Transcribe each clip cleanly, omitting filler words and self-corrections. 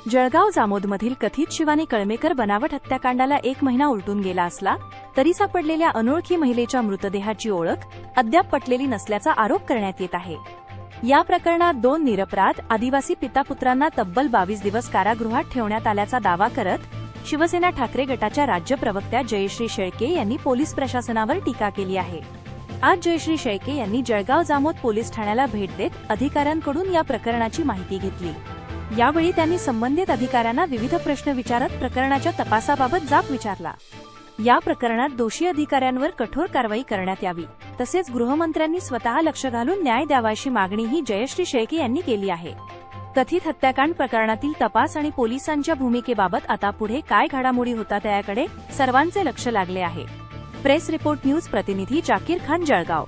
जळगाव जामोदमधील कथित शिवानी कळमेकर बनावट हत्याकांडाला 1 महिना उलटून गेला असला तरी सापडलेल्या अनोळखी महिलेच्या मृतदेहाची ओळख अद्याप पटलेली नसल्याचा आरोप करण्यात येत आहे। या प्रकरणात 2 निरपराध आदिवासी पितापुत्रांना तब्बल 22 दिवस कारागृहात ठेवण्यात आल्याचा दावा करत शिवसेना ठाकरे गटाच्या राज्य प्रवक्त्या जयश्री शेळके यांनी पोलीस प्रशासनावर टीका केली आहे। आज जयश्री शेळके यांनी जळगाव जामोद पोलीस ठाण्याला भेट देत अधिकाऱ्यांकडून या प्रकरणाची माहिती घेतली। यावेळी त्यांनी संबंधित अधिकाऱ्यांना विविध प्रश्न विचारत प्रकरणाच्या तपासाबाबत जाब विचारला। या प्रकरणात दोषी अधिकाऱ्यांवर कठोर कारवाई करण्यात यावी तसेच गृहमंत्र्यांनी स्वतः लक्ष घालून न्याय द्यावा अशी मागणीही जयश्री शेळके यांनी केली आहे। कथित हत्याकांड प्रकरणातील तपास आणि पोलिसांच्या भूमिकेबाबत आता पुढे काय घडामोडी होतात याकडे सर्वांचे लक्ष लागले आहे। प्रेस रिपोर्ट न्यूज प्रतिनिधी जाकीर खान, जळगाव।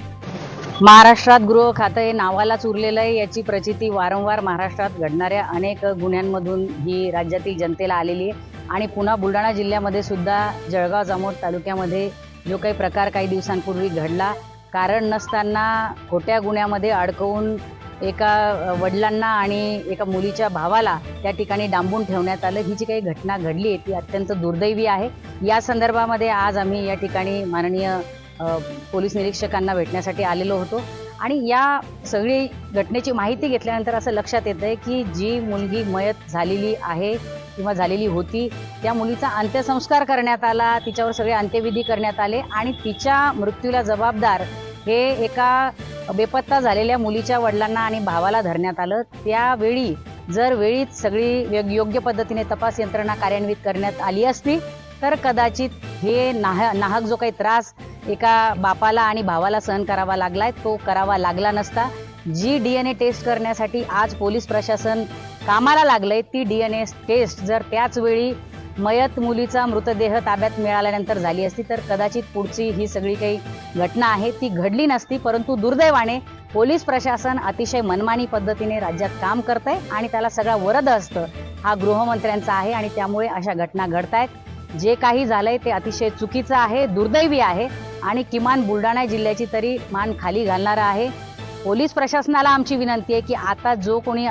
महाराष्ट्रात गृह खातं हे नावालाच उरलेलं आहे। याची प्रचिती वारंवार महाराष्ट्रात घडणाऱ्या अनेक गुन्ह्यांमधून ही राज्यातील जनतेला आलेली आहे आणि पुन्हा बुलढाणा जिल्ह्यामध्ये सुद्धा जळगाव जामोद तालुक्यामध्ये जो काही प्रकार काही दिवसांपूर्वी घडला, कारण नसताना खोट्या गुन्ह्यामध्ये अडकवून एका वडिलांना आणि एका मुलीच्या भावाला त्या ठिकाणी डांबून ठेवण्यात आलं। ही जी काही घटना घडली आहे ती अत्यंत दुर्दैवी आहे। या संदर्भामध्ये आज आम्ही या ठिकाणी माननीय पोलीस निरीक्षकांना भेटण्यासाठी आलेलो होतो आणि या सगळी घटनेची माहिती घेतल्यानंतर असं लक्षात येतंय की जी मुलगी मयत झालेली आहे किंवा झालेली होती त्या मुलीचा अंत्यसंस्कार करण्यात आला, तिच्यावर सगळे अंत्यविधी करण्यात आले आणि तिच्या मृत्यूला जबाबदार हे एका बेपत्ता झालेल्या मुलीच्या वडिलांना आणि भावाला धरण्यात आलं। त्यावेळी जर वेळीच सगळी योग्य पद्धतीने तपास यंत्रणा कार्यान्वित करण्यात आली असती तर कदाचित हे नाहक जो काही त्रास एका बापाला आणि भावाला सहन करावा लागलाय तो करावा लागला नसता। जी DNA टेस्ट करण्यासाठी आज पोलीस प्रशासन कामाला लागलंय ती DNA टेस्ट जर त्याच वेळी मयत मुलीचा मृतदेह ताब्यात मिळाल्यानंतर झाली असती तर कदाचित पुढची ही सगळी काही घटना आहे ती घडली नसती। परंतु दुर्दैवाने पोलीस प्रशासन अतिशय मनमानी पद्धतीने राज्यात काम करतंय आणि त्याला सगळा वरद असतं हा गृहमंत्र्यांचा आहे आणि त्यामुळे अशा घटना घडतायत। जे काही झालंय ते अतिशय चुकीचं आहे, दुर्दैवी आहे आणि किमान बुलढाणा जिल्ह्याची तरी मान खाली घालणारा आहे। पोलीस प्रशासनाला आमची विनंती आहे की आता जो कोणी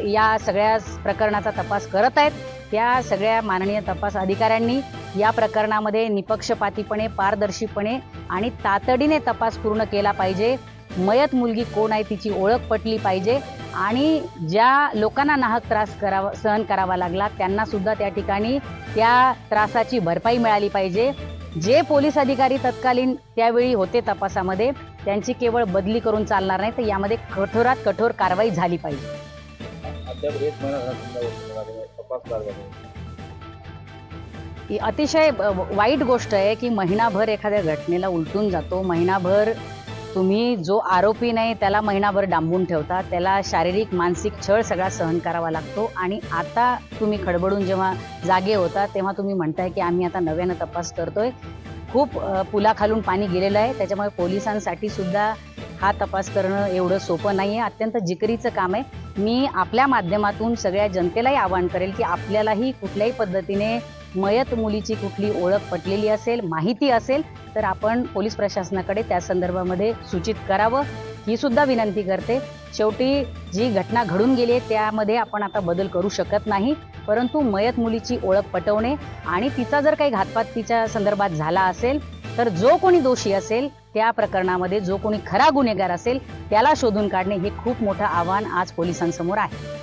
या सगळ्या प्रकरणाचा तपास करत आहेत त्या सगळ्या माननीय तपास अधिकाऱ्यांनी या प्रकरणामध्ये निपक्षपातीपणे, पारदर्शीपणे आणि तातडीने तपास पूर्ण केला पाहिजे। मयत मुलगी कोण आहे तिची ओळख पटली पाहिजे आणि ज्या लोकांना नाहक त्रास सहन करावा लागला त्यांना सुद्धा त्या ठिकाणी त्या त्रासाची भरपाई मिळाली पाहिजे। जे पोलीस अधिकारी तत्कालीन त्यावेळी होते तपासामध्ये त्यांची केवळ बदली करून चालणार नाही तर यामध्ये कठोरात कठोर कारवाई झाली पाहिजे। ही अतिशय वाईट गोष्ट आहे की महिनाभर एखाद्या घटनेला उलटून जातो। महिनाभर तुम्ही जो आरोपी नाही त्याला महिनाभर डांबून ठेवता, त्याला शारीरिक मानसिक छळ सगळा सहन करावा लागतो आणि आता तुम्ही खडबडून जेव्हा जागे होता तेव्हा तुम्ही म्हणताय की आम्ही आता नव्यानं तपास करतोय। खूप पुलाखालून पाणी गेलेलं आहे, त्याच्यामुळे पोलिसांसाठी सुद्धा हा तपास करणं एवढं सोपं नाही आहे, अत्यंत जिकिरीचं काम आहे। मी आपल्या माध्यमातून सगळ्या जनतेलाही आवाहन करेल की आपल्यालाही कुठल्याही पद्धतीने मयत मुलीची कुठली ओळख पटलेली असेल, माहिती असेल तर आपण पोलीस प्रशासनाकडे त्या संदर्भामध्ये सूचित करावं ही सुद्धा विनंती करते। शेवटी जी घटना घडून गेली आहे त्यामध्ये आपण आता बदल करू शकत नाही, परंतु मयत मुलीची ओळख पटवणे आणि तिचा जर काही घातपात तिच्या संदर्भात झाला असेल तर जो कोणी दोषी असेल त्या प्रकरणामध्ये जो कोणी खरा गुन्हेगार असेल त्याला शोधून काढणे हे खूप मोठं आव्हान आज पोलिसांसमोर आहे।